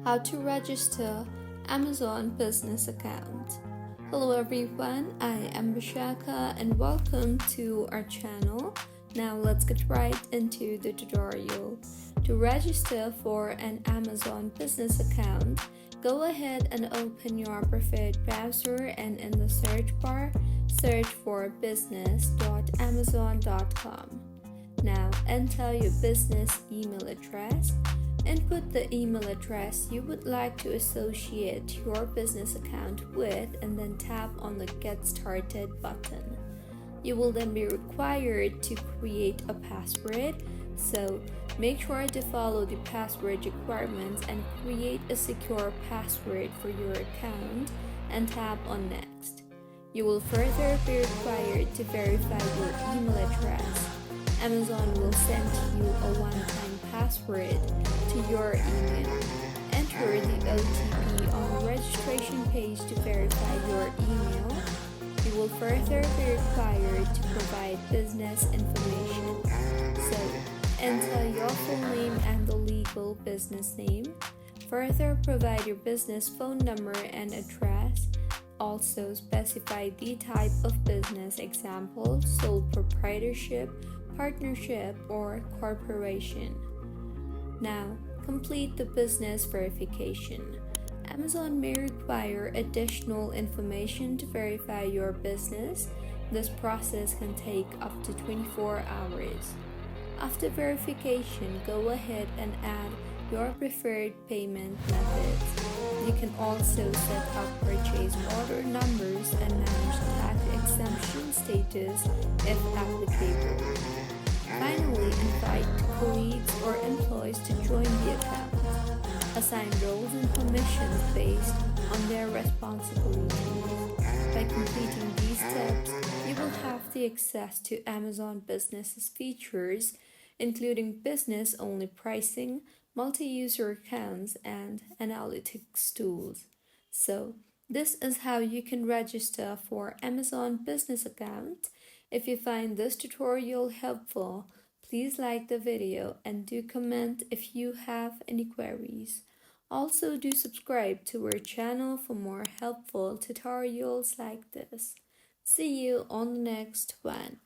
How to register Amazon business account. Hello everyone, I am Vishaka and welcome to our channel. Now let's get right into the tutorial. To register for an Amazon business account, go ahead and open your preferred browser and in the search bar, search for business.amazon.com. Now enter your business email address. Input the email address you would like to associate your business account with and then tap on the Get Started button. You will then be required to create a password, so make sure to follow the password requirements and create a secure password for your account and tap on Next. You will further be required to verify your email address. Amazon will send you a one-time password to your email. Enter the OTP on the registration page to verify your email. You will further be required to provide business information. So, enter your full name and the legal business name. Further, provide your business phone number and address. Also, specify the type of business, example, sole proprietorship, partnership, or corporation. Now, complete the business verification. Amazon may require additional information to verify your business. This process can take up to 24 hours. After verification, go ahead and add your preferred payment methods. You can also set up purchase order numbers and manage tax exemption status if applicable. Finally, invite colleagues or employees to join the account. Assign roles and permissions based on their responsibilities. By completing these steps, you will have the access to Amazon Business's features, including business-only pricing, multi-user accounts, and analytics tools. So, this is how you can register for Amazon Business account. If you find this tutorial helpful, please like the video and do comment if you have any queries. Also, do subscribe to our channel for more helpful tutorials like this. See you on the next one.